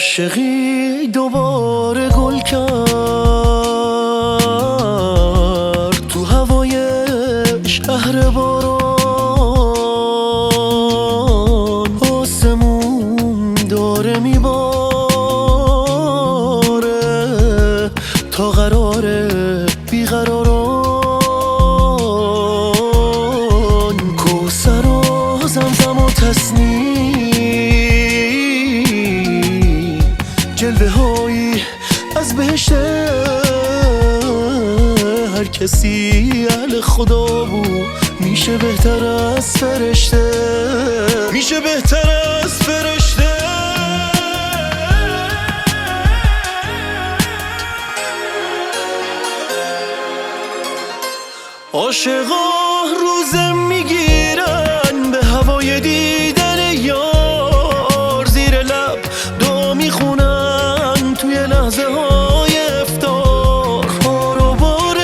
عاشقی دوباره گل کرد تو هوای شهر باران، آسمون داره میباره تا قراره بیقراران. کوثر و زمزم و تسنیم، جلوه هایی از بهشت، هر کسی اهل خدا بود میشه بهتر از فرشته، میشه بهتر از فرشته. عاشقا روزه میگیرن به هوای دیدن یار، زیر لب دعا میخونن توی لحظه های افتار. کار و بار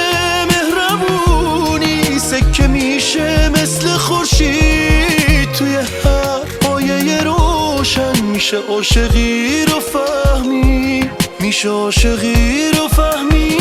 مهربونی سکه میشه مثل خورشید، توی هر پایه روشن میشه عاشقی رو فهمی، میشه عاشقی رو فهمی.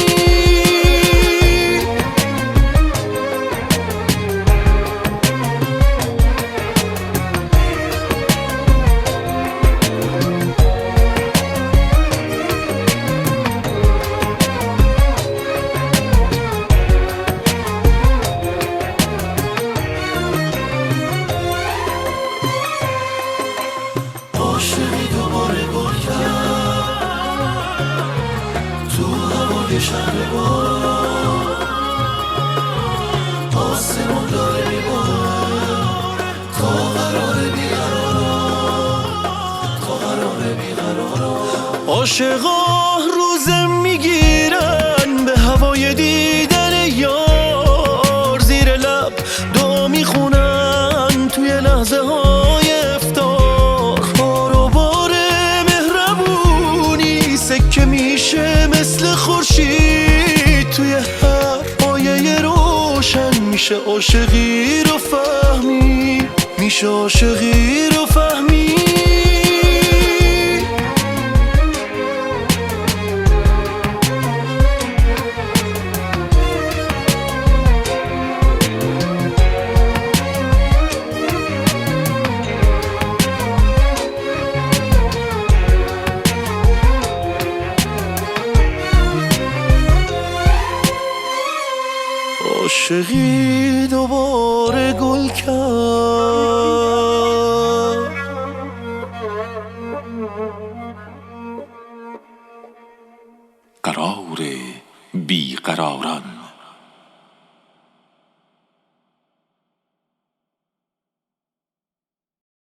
عاشقی دوباره گل کرد تو هوای شهر باران، آسمون داره میباره تا قراره بیقراران، تا قراره بیقراران. عاشقا روزه میگیرن به هوای دیدن یار، زیر لب دعا میخونن توی لحظه های افتار. کار و بار مهربونی سکه میشه مثل خورشید، توی هر پایه روشن میشه عاشقی رو فهمی، میشه عاشقی رو فهمی. عاشقی دوباره گل کرد. قرار بیقراران.